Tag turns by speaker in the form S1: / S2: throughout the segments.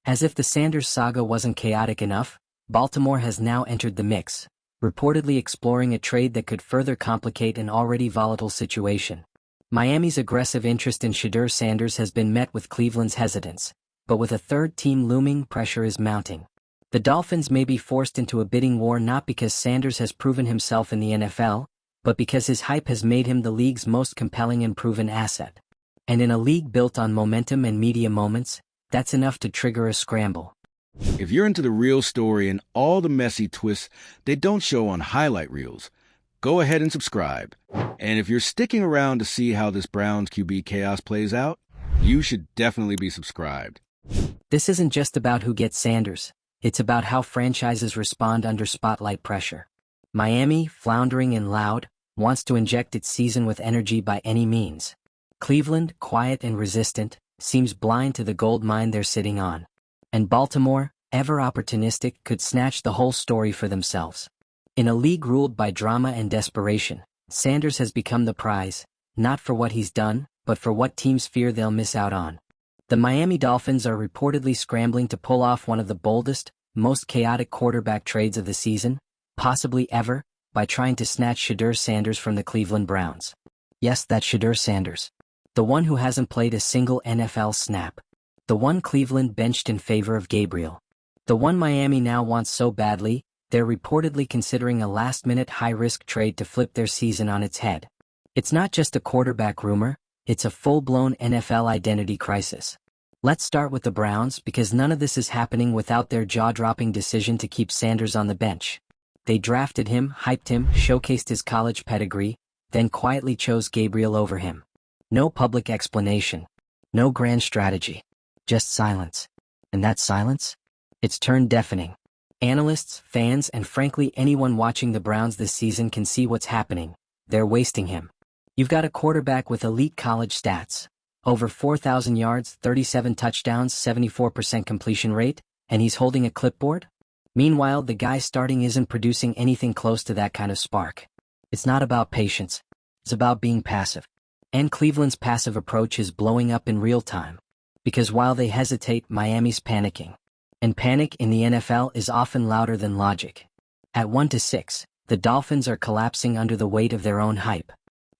S1: As if the Sanders saga wasn't chaotic enough, Baltimore has now entered the mix, reportedly exploring a trade that could further complicate an already volatile situation. Miami's aggressive interest in Shedeur Sanders has been met with Cleveland's hesitance, but with a third team looming, pressure is mounting. The Dolphins may be forced into a bidding war not because Sanders has proven himself in the NFL, but because his hype has made him the league's most compelling and proven asset. And in a league built on momentum and media moments, that's enough to trigger a scramble.
S2: If you're into the real story and all the messy twists they don't show on highlight reels, go ahead and subscribe. And if you're sticking around to see how this Browns QB chaos plays out, you should definitely be subscribed.
S1: This isn't just about who gets Sanders, it's about how franchises respond under spotlight pressure. Miami, floundering and loud, wants to inject its season with energy by any means. Cleveland, quiet and resistant, seems blind to the gold mine they're sitting on. And Baltimore, ever opportunistic, could snatch the whole story for themselves. In a league ruled by drama and desperation, Sanders has become the prize, not for what he's done, but for what teams fear they'll miss out on. The Miami Dolphins are reportedly scrambling to pull off one of the boldest, most chaotic quarterback trades of the season, possibly ever, by trying to snatch Shedeur Sanders from the Cleveland Browns. Yes, that's Shedeur Sanders. The one who hasn't played a single NFL snap. The one Cleveland benched in favor of Gabriel. The one Miami now wants so badly, they're reportedly considering a last-minute high-risk trade to flip their season on its head. It's not just a quarterback rumor, it's a full-blown NFL identity crisis. Let's start with the Browns because none of this is happening without their jaw-dropping decision to keep Sanders on the bench. They drafted him, hyped him, showcased his college pedigree, then quietly chose Gabriel over him. No public explanation. No grand strategy. Just silence. And that silence? It's turned deafening. Analysts, fans, and frankly anyone watching the Browns this season can see what's happening. They're wasting him. You've got a quarterback with elite college stats. Over 4,000 yards, 37 touchdowns, 74% completion rate, and he's holding a clipboard? Meanwhile, the guy starting isn't producing anything close to that kind of spark. It's not about patience. It's about being passive. And Cleveland's passive approach is blowing up in real time. Because while they hesitate, Miami's panicking. And panic in the NFL is often louder than logic. At 1-6, the Dolphins are collapsing under the weight of their own hype.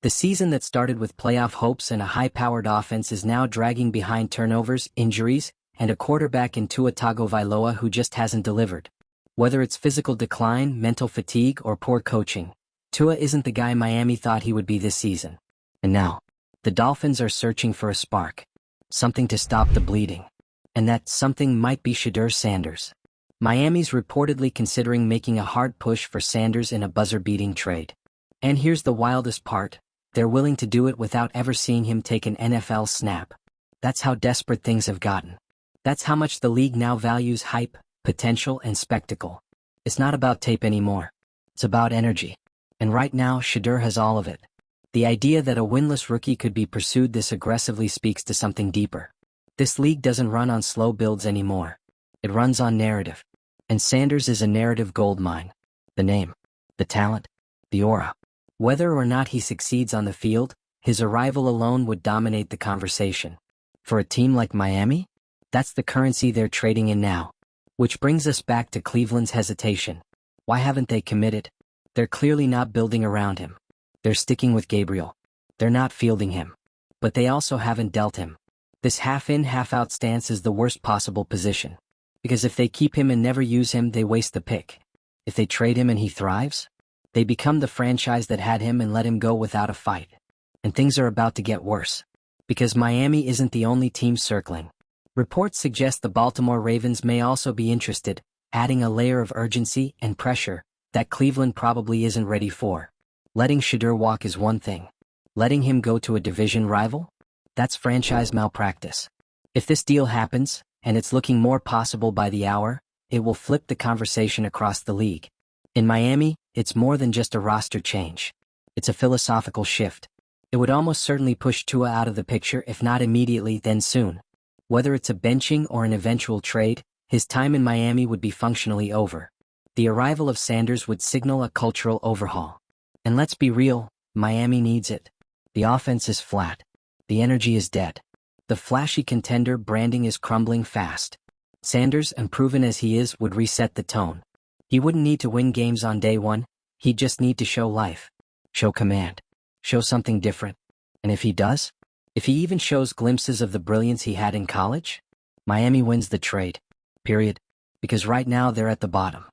S1: The season that started with playoff hopes and a high-powered offense is now dragging behind turnovers, injuries, and a quarterback in Tua Tagovailoa who just hasn't delivered. Whether it's physical decline, mental fatigue, or poor coaching, Tua isn't the guy Miami thought he would be this season. And now, the Dolphins are searching for a spark. Something to stop the bleeding. And that something might be Shedeur Sanders. Miami's reportedly considering making a hard push for Sanders in a buzzer-beating trade. And here's the wildest part. They're willing to do it without ever seeing him take an NFL snap. That's how desperate things have gotten. That's how much the league now values hype, potential, and spectacle. It's not about tape anymore. It's about energy. And right now, Shedeur has all of it. The idea that a winless rookie could be pursued this aggressively speaks to something deeper. This league doesn't run on slow builds anymore. It runs on narrative. And Sanders is a narrative goldmine. The name, the talent, the aura. Whether or not he succeeds on the field, his arrival alone would dominate the conversation. For a team like Miami, that's the currency they're trading in now. Which brings us back to Cleveland's hesitation. Why haven't they committed? They're clearly not building around him. They're sticking with Gabriel. They're not fielding him. But they also haven't dealt him. This half-in, half-out stance is the worst possible position. Because if they keep him and never use him, they waste the pick. If they trade him and he thrives, they become the franchise that had him and let him go without a fight. And things are about to get worse. Because Miami isn't the only team circling. Reports suggest the Baltimore Ravens may also be interested, adding a layer of urgency and pressure that Cleveland probably isn't ready for. Letting Shedeur walk is one thing. Letting him go to a division rival? That's franchise malpractice. If this deal happens, and it's looking more possible by the hour, it will flip the conversation across the league. In Miami, it's more than just a roster change. It's a philosophical shift. It would almost certainly push Tua out of the picture if not immediately, then soon. Whether it's a benching or an eventual trade, his time in Miami would be functionally over. The arrival of Sanders would signal a cultural overhaul. And let's be real, Miami needs it. The offense is flat. The energy is dead. The flashy contender branding is crumbling fast. Sanders, unproven as he is, would reset the tone. He wouldn't need to win games on day one, he'd just need to show life. Show command. Show something different. And if he does? If he even shows glimpses of the brilliance he had in college? Miami wins the trade. Period. Because right now they're at the bottom.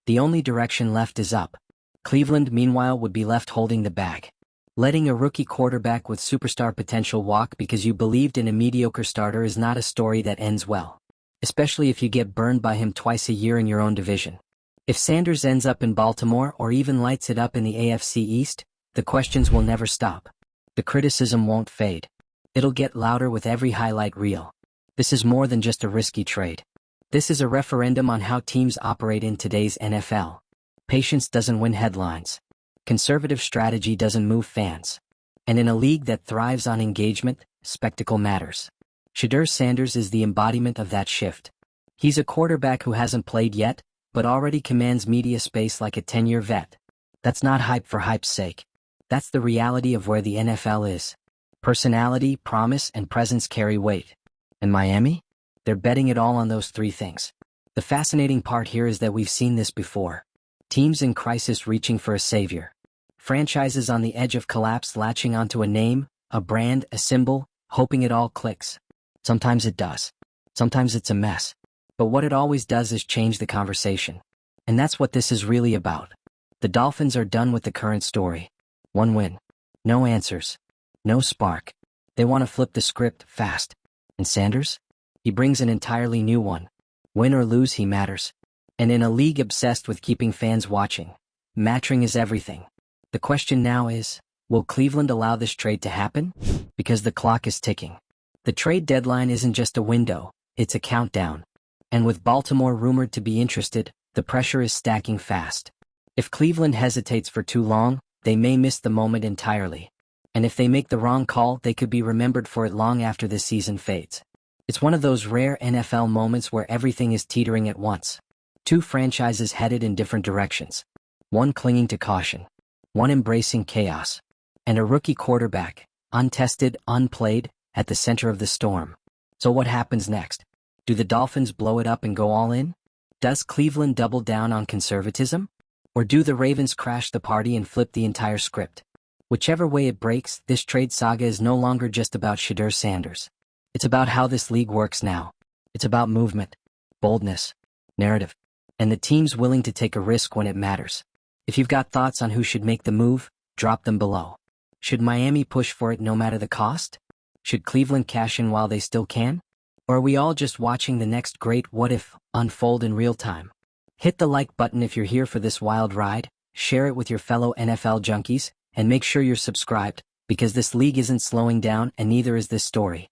S1: The only direction left is up. Cleveland, meanwhile, would be left holding the bag. Letting a rookie quarterback with superstar potential walk because you believed in a mediocre starter is not a story that ends well. Especially if you get burned by him twice a year in your own division. If Sanders ends up in Baltimore or even lights it up in the AFC East, the questions will never stop. The criticism won't fade. It'll get louder with every highlight reel. This is more than just a risky trade. This is a referendum on how teams operate in today's NFL. Patience doesn't win headlines. Conservative strategy doesn't move fans. And in a league that thrives on engagement, spectacle matters. Shedeur Sanders is the embodiment of that shift. He's a quarterback who hasn't played yet, but already commands media space like a 10-year vet. That's not hype for hype's sake. That's the reality of where the NFL is. Personality, promise, and presence carry weight. And Miami? They're betting it all on those three things. The fascinating part here is that we've seen this before. Teams in crisis reaching for a savior. Franchises on the edge of collapse latching onto a name, a brand, a symbol, hoping it all clicks. Sometimes it does. Sometimes it's a mess. But what it always does is change the conversation. And that's what this is really about. The Dolphins are done with the current story. One win. No answers. No spark. They want to flip the script fast. And Sanders? He brings an entirely new one. Win or lose, he matters. And in a league obsessed with keeping fans watching, matching is everything. The question now is, will Cleveland allow this trade to happen? Because the clock is ticking. The trade deadline isn't just a window, it's a countdown. And with Baltimore rumored to be interested, the pressure is stacking fast. If Cleveland hesitates for too long, they may miss the moment entirely. And if they make the wrong call, they could be remembered for it long after this season fades. It's one of those rare NFL moments where everything is teetering at once. Two franchises headed in different directions. One clinging to caution. One embracing chaos. And a rookie quarterback, untested, unplayed, at the center of the storm. So what happens next? Do the Dolphins blow it up and go all in? Does Cleveland double down on conservatism? Or do the Ravens crash the party and flip the entire script? Whichever way it breaks, this trade saga is no longer just about Shedeur Sanders. It's about how this league works now. It's about movement, boldness, narrative, and the teams willing to take a risk when it matters. If you've got thoughts on who should make the move, drop them below. Should Miami push for it no matter the cost? Should Cleveland cash in while they still can? Or are we all just watching the next great what if unfold in real time? Hit the like button if you're here for this wild ride, share it with your fellow NFL junkies, and make sure you're subscribed, because this league isn't slowing down and neither is this story.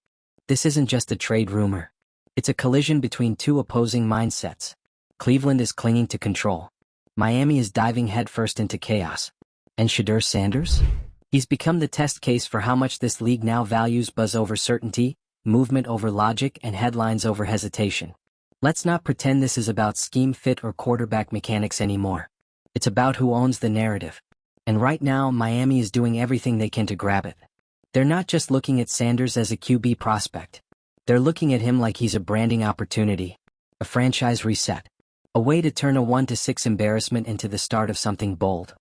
S1: This isn't just a trade rumor. It's a collision between two opposing mindsets. Cleveland is clinging to control. Miami is diving headfirst into chaos. And Shedeur Sanders? He's become the test case for how much this league now values buzz over certainty, movement over logic, and headlines over hesitation. Let's not pretend this is about scheme fit or quarterback mechanics anymore. It's about who owns the narrative. And right now, Miami is doing everything they can to grab it. They're not just looking at Sanders as a QB prospect. They're looking at him like he's a branding opportunity, a franchise reset, a way to turn a 1-6 embarrassment into the start of something bold.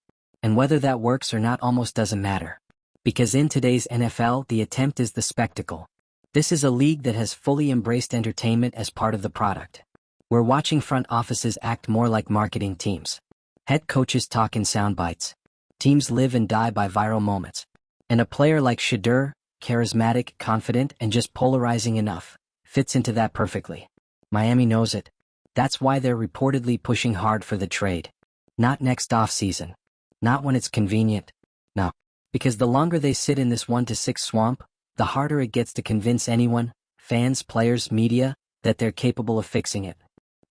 S1: And whether that works or not almost doesn't matter. Because in today's NFL, the attempt is the spectacle. This is a league that has fully embraced entertainment as part of the product. We're watching front offices act more like marketing teams. Head coaches talk in sound bites. Teams live and die by viral moments. And a player like Shedeur, charismatic, confident, and just polarizing enough, fits into that perfectly. Miami knows it. That's why they're reportedly pushing hard for the trade. Not next offseason. Not when it's convenient. No. Because the longer they sit in this 1-6 swamp, the harder it gets to convince anyone, fans, players, media, that they're capable of fixing it.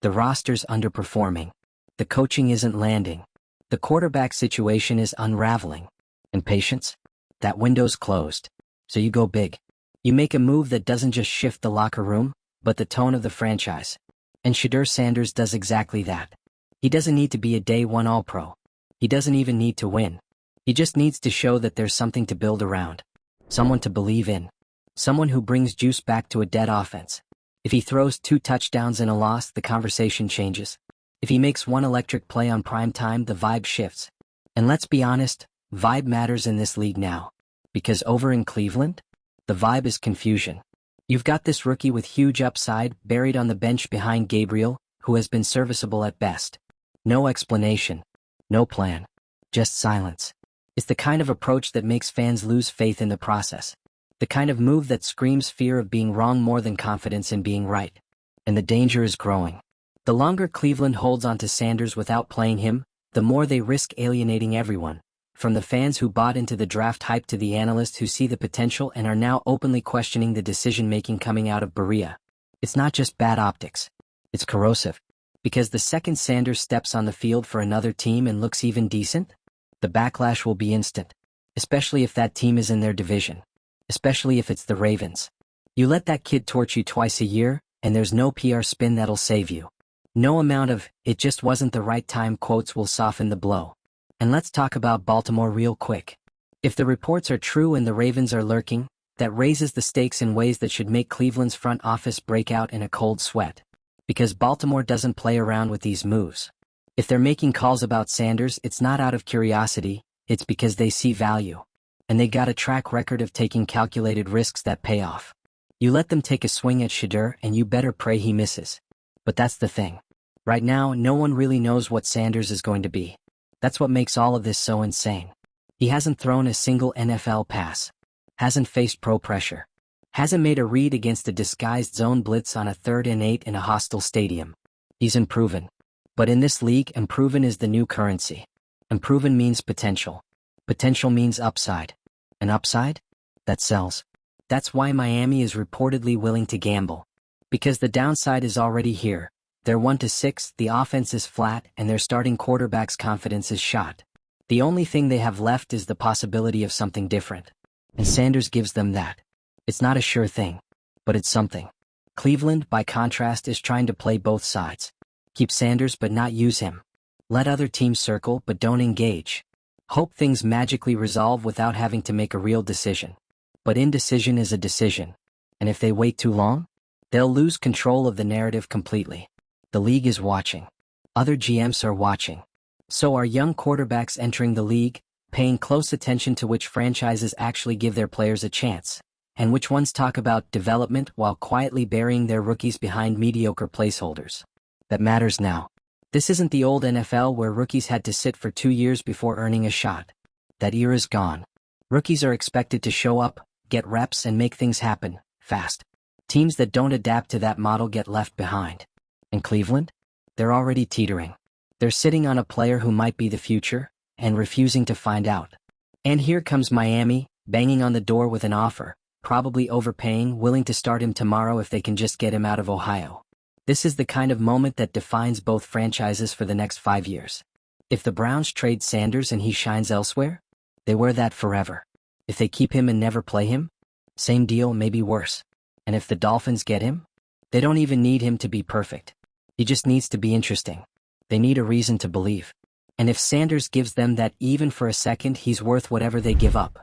S1: The roster's underperforming. The coaching isn't landing. The quarterback situation is unraveling. And patience? That window's closed. So you go big. You make a move that doesn't just shift the locker room, but the tone of the franchise. And Shedeur Sanders does exactly that. He doesn't need to be a day one All-Pro. He doesn't even need to win. He just needs to show that there's something to build around. Someone to believe in. Someone who brings juice back to a dead offense. If he throws 2 touchdowns in a loss, the conversation changes. If he makes one electric play on prime time, the vibe shifts. And let's be honest, vibe matters in this league now. Because over in Cleveland, the vibe is confusion. You've got this rookie with huge upside buried on the bench behind Gabriel, who has been serviceable at best. No explanation. No plan. Just silence. It's the kind of approach that makes fans lose faith in the process. The kind of move that screams fear of being wrong more than confidence in being right. And the danger is growing. The longer Cleveland holds on to Sanders without playing him, the more they risk alienating everyone. From the fans who bought into the draft hype to the analysts who see the potential and are now openly questioning the decision-making coming out of Berea. It's not just bad optics. It's corrosive. Because the second Sanders steps on the field for another team and looks even decent, the backlash will be instant. Especially if that team is in their division. Especially if it's the Ravens. You let that kid torch you twice a year, and there's no PR spin that'll save you. No amount of, "it just wasn't the right time" quotes will soften the blow. And let's talk about Baltimore real quick. If the reports are true and the Ravens are lurking, that raises the stakes in ways that should make Cleveland's front office break out in a cold sweat. Because Baltimore doesn't play around with these moves. If they're making calls about Sanders, it's not out of curiosity, it's because they see value. And they got a track record of taking calculated risks that pay off. You let them take a swing at Shedeur and you better pray he misses. But that's the thing. Right now, no one really knows what Sanders is going to be. That's what makes all of this so insane. He hasn't thrown a single NFL pass. Hasn't faced pro pressure. Hasn't made a read against a disguised zone blitz on a 3rd and 8 in a hostile stadium. He's unproven. But in this league, unproven is the new currency. Unproven means potential. Potential means upside. An upside? That sells. That's why Miami is reportedly willing to gamble. Because the downside is already here. They're 1-6, the offense is flat, and their starting quarterback's confidence is shot. The only thing they have left is the possibility of something different. And Sanders gives them that. It's not a sure thing. But it's something. Cleveland, by contrast, is trying to play both sides. Keep Sanders but not use him. Let other teams circle but don't engage. Hope things magically resolve without having to make a real decision. But indecision is a decision. And if they wait too long, they'll lose control of the narrative completely. The league is watching. Other GMs are watching. So are young quarterbacks entering the league, paying close attention to which franchises actually give their players a chance, and which ones talk about development while quietly burying their rookies behind mediocre placeholders. That matters now. This isn't the old NFL where rookies had to sit for 2 years before earning a shot. That era's gone. Rookies are expected to show up, get reps, and make things happen, fast. Teams that don't adapt to that model get left behind. And Cleveland? They're already teetering. They're sitting on a player who might be the future, and refusing to find out. And here comes Miami, banging on the door with an offer, probably overpaying, willing to start him tomorrow if they can just get him out of Ohio. This is the kind of moment that defines both franchises for the next 5 years. If the Browns trade Sanders and he shines elsewhere, they wear that forever. If they keep him and never play him, same deal, maybe worse. And if the Dolphins get him, they don't even need him to be perfect. He just needs to be interesting. They need a reason to believe. And if Sanders gives them that even for a second, he's worth whatever they give up.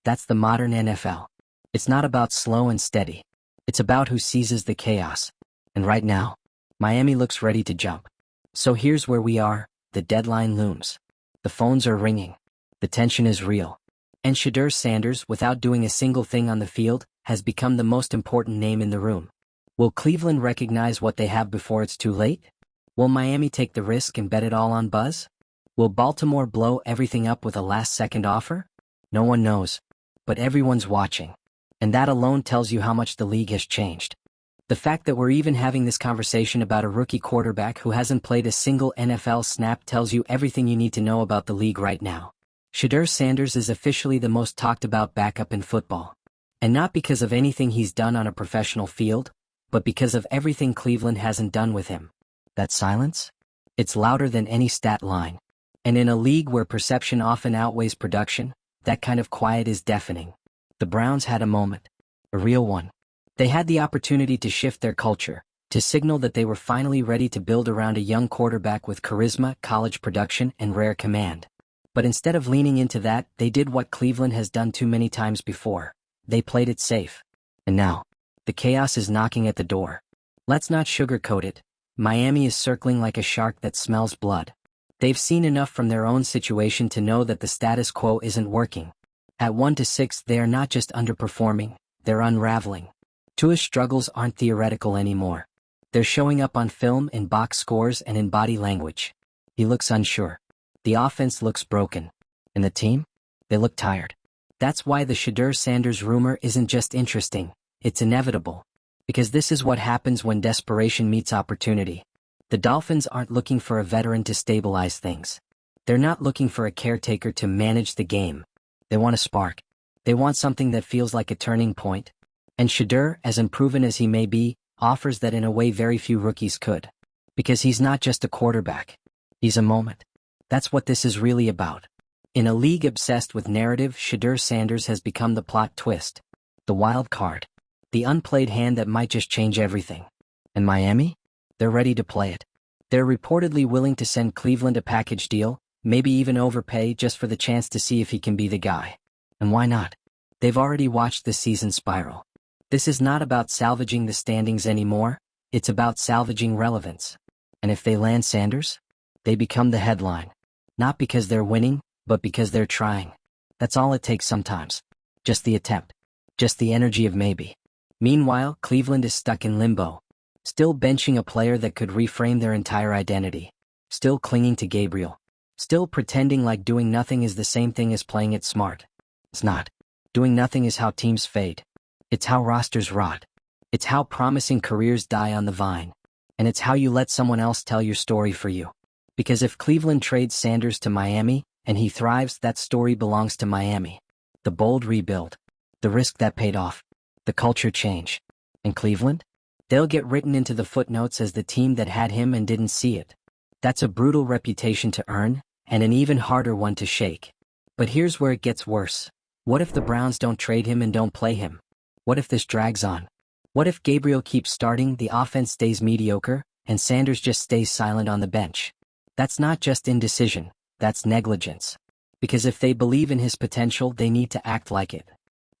S1: That's the modern NFL. It's not about slow and steady. It's about who seizes the chaos. And right now, Miami looks ready to jump. So here's where we are. The deadline looms. The phones are ringing. The tension is real. And Shedeur Sanders, without doing a single thing on the field, has become the most important name in the room. Will Cleveland recognize what they have before it's too late? Will Miami take the risk and bet it all on buzz? Will Baltimore blow everything up with a last-second offer? No one knows. But everyone's watching. And that alone tells you how much the league has changed. The fact that we're even having this conversation about a rookie quarterback who hasn't played a single NFL snap tells you everything you need to know about the league right now. Shedeur Sanders is officially the most talked about backup in football. And not because of anything he's done on a professional field, but because of everything Cleveland hasn't done with him. That silence? It's louder than any stat line. And in a league where perception often outweighs production, that kind of quiet is deafening. The Browns had a moment. A real one. They had the opportunity to shift their culture, to signal that they were finally ready to build around a young quarterback with charisma, college production, and rare command. But instead of leaning into that, they did what Cleveland has done too many times before. They played it safe. And now, the chaos is knocking at the door. Let's not sugarcoat it. Miami is circling like a shark that smells blood. They've seen enough from their own situation to know that the status quo isn't working. At 1-6, they are not just underperforming, they're unraveling. Tua's struggles aren't theoretical anymore. They're showing up on film, in box scores, and in body language. He looks unsure. The offense looks broken. And the team? They look tired. That's why the Shedeur Sanders rumor isn't just interesting, it's inevitable. Because this is what happens when desperation meets opportunity. The Dolphins aren't looking for a veteran to stabilize things. They're not looking for a caretaker to manage the game. They want a spark. They want something that feels like a turning point. And Shedeur, as unproven as he may be, offers that in a way very few rookies could. Because he's not just a quarterback. He's a moment. That's what this is really about. In a league obsessed with narrative, Shedeur Sanders has become the plot twist. The wild card. The unplayed hand that might just change everything. And Miami? They're ready to play it. They're reportedly willing to send Cleveland a package deal, maybe even overpay just for the chance to see if he can be the guy. And why not? They've already watched the season spiral. This is not about salvaging the standings anymore, it's about salvaging relevance. And if they land Sanders, they become the headline. Not because they're winning, but because they're trying. That's all it takes sometimes. Just the attempt. Just the energy of maybe. Meanwhile, Cleveland is stuck in limbo. Still benching a player that could reframe their entire identity. Still clinging to Gabriel. Still pretending like doing nothing is the same thing as playing it smart. It's not. Doing nothing is how teams fade. It's how rosters rot. It's how promising careers die on the vine. And it's how you let someone else tell your story for you. Because if Cleveland trades Sanders to Miami, and he thrives, that story belongs to Miami. The bold rebuild. The risk that paid off. The culture change. And Cleveland? They'll get written into the footnotes as the team that had him and didn't see it. That's a brutal reputation to earn, and an even harder one to shake. But here's where it gets worse. What if the Browns don't trade him and don't play him? What if this drags on? What if Gabriel keeps starting, the offense stays mediocre, and Sanders just stays silent on the bench? That's not just indecision, that's negligence. Because if they believe in his potential, they need to act like it.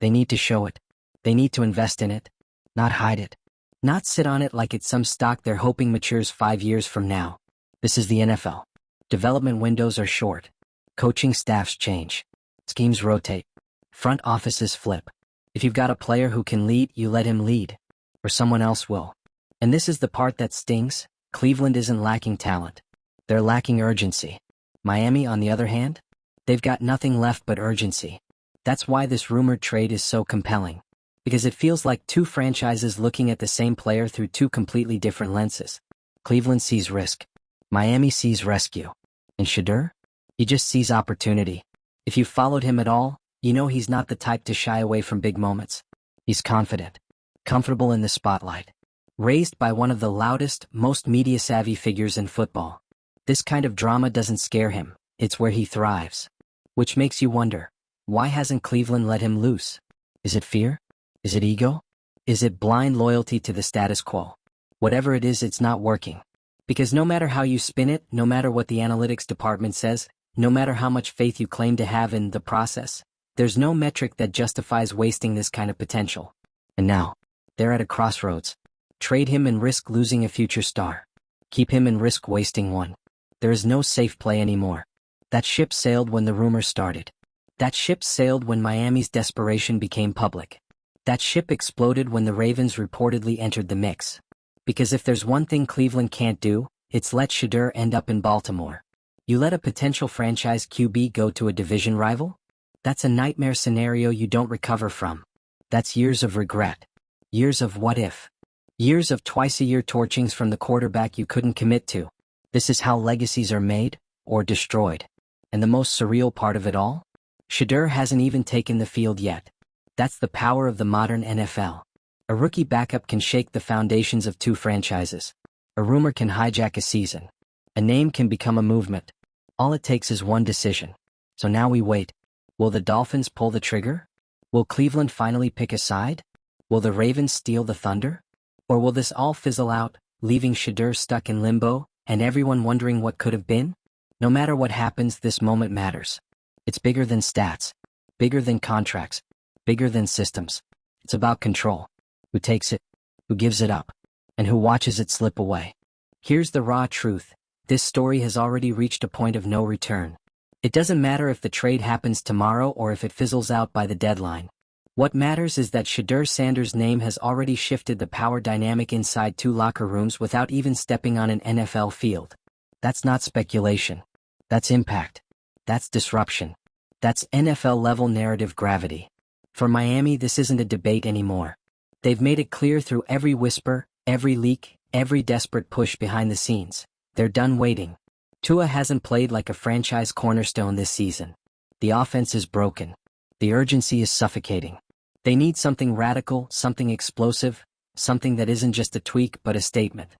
S1: They need to show it. They need to invest in it. Not hide it. Not sit on it like it's some stock they're hoping matures 5 years from now. This is the NFL. Development windows are short. Coaching staffs change. Schemes rotate. Front offices flip. If you've got a player who can lead, you let him lead. Or someone else will. And this is the part that stings. Cleveland isn't lacking talent. They're lacking urgency. Miami, on the other hand? They've got nothing left but urgency. That's why this rumored trade is so compelling. Because it feels like two franchises looking at the same player through two completely different lenses. Cleveland sees risk. Miami sees rescue. And Shedeur? He just sees opportunity. If you've followed him at all, you know he's not the type to shy away from big moments. He's confident. Comfortable in the spotlight. Raised by one of the loudest, most media-savvy figures in football. This kind of drama doesn't scare him. It's where he thrives. Which makes you wonder, why hasn't Cleveland let him loose? Is it fear? Is it ego? Is it blind loyalty to the status quo? Whatever it is, it's not working. Because no matter how you spin it, no matter what the analytics department says, no matter how much faith you claim to have in the process, there's no metric that justifies wasting this kind of potential. And now, they're at a crossroads. Trade him and risk losing a future star. Keep him and risk wasting one. There is no safe play anymore. That ship sailed when the rumors started. That ship sailed when Miami's desperation became public. That ship exploded when the Ravens reportedly entered the mix. Because if there's one thing Cleveland can't do, it's let Shedeur end up in Baltimore. You let a potential franchise QB go to a division rival? That's a nightmare scenario you don't recover from. That's years of regret. Years of what if. Years of twice-a-year torchings from the quarterback you couldn't commit to. This is how legacies are made, or destroyed. And the most surreal part of it all? Shedeur hasn't even taken the field yet. That's the power of the modern NFL. A rookie backup can shake the foundations of two franchises. A rumor can hijack a season. A name can become a movement. All it takes is one decision. So now we wait. Will the Dolphins pull the trigger? Will Cleveland finally pick a side? Will the Ravens steal the thunder? Or will this all fizzle out, leaving Shedeur stuck in limbo, and everyone wondering what could have been? No matter what happens, this moment matters. It's bigger than stats. Bigger than contracts. Bigger than systems. It's about control. Who takes it? Who gives it up? and who watches it slip away. Here's the raw truth. This story has already reached a point of no return. It doesn't matter if the trade happens tomorrow or if it fizzles out by the deadline. What matters is that Shedeur Sanders' name has already shifted the power dynamic inside two locker rooms without even stepping on an NFL field. That's not speculation. That's impact. That's disruption. That's NFL-level narrative gravity. For Miami, this isn't a debate anymore. They've made it clear through every whisper, every leak, every desperate push behind the scenes. They're done waiting. Tua hasn't played like a franchise cornerstone this season. The offense is broken. The urgency is suffocating. They need something radical, something explosive, something that isn't just a tweak but a statement.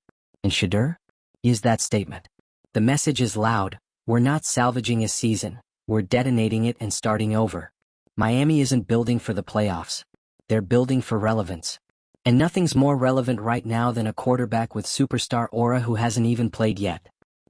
S1: And Shedeur is that statement. The message is loud. We're not salvaging a season. We're detonating it and starting over. Miami isn't building for the playoffs. They're building for relevance. And nothing's more relevant right now than a quarterback with superstar aura who hasn't even played yet.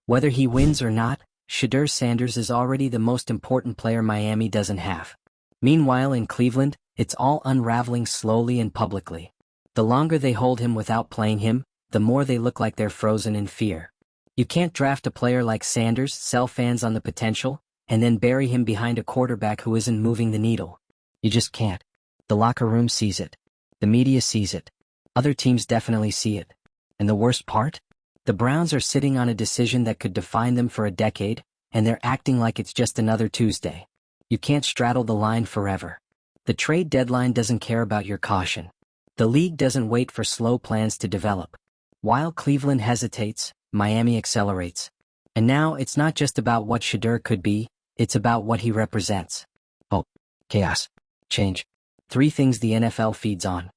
S1: Whether he wins or not, Shedeur Sanders is already the most important player Miami doesn't have. Meanwhile, in Cleveland, it's all unraveling slowly and publicly. The longer they hold him without playing him, the more they look like they're frozen in fear. You can't draft a player like Sanders, sell fans on the potential, and then bury him behind a quarterback who isn't moving the needle. You just can't. The locker room sees it. The media sees it. Other teams definitely see it. And the worst part? The Browns are sitting on a decision that could define them for a decade, and they're acting like it's just another Tuesday. You can't straddle the line forever. The trade deadline doesn't care about your caution. The league doesn't wait for slow plans to develop. While Cleveland hesitates, Miami accelerates. And now it's not just about what Shedeur could be, it's about what he represents. Hope, chaos, change. 3 things the NFL feeds on.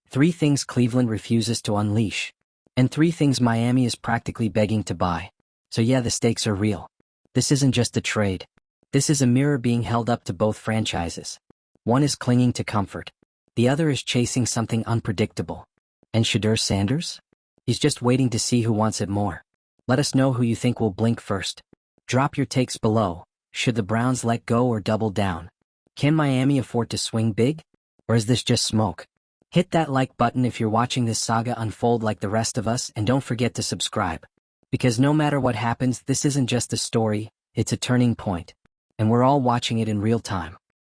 S1: 3 things Cleveland refuses to unleash. And 3 things Miami is practically begging to buy. So yeah, the stakes are real. This isn't just a trade. This is a mirror being held up to both franchises. One is clinging to comfort. The other is chasing something unpredictable. And Shedeur Sanders? He's just waiting to see who wants it more. Let us know who you think will blink first. Drop your takes below. Should the Browns let go or double down? Can Miami afford to swing big? Or is this just smoke? Hit that like button if you're watching this saga unfold like the rest of us, and don't forget to subscribe. Because no matter what happens, this isn't just a story, it's a turning point. And we're all watching it in real time.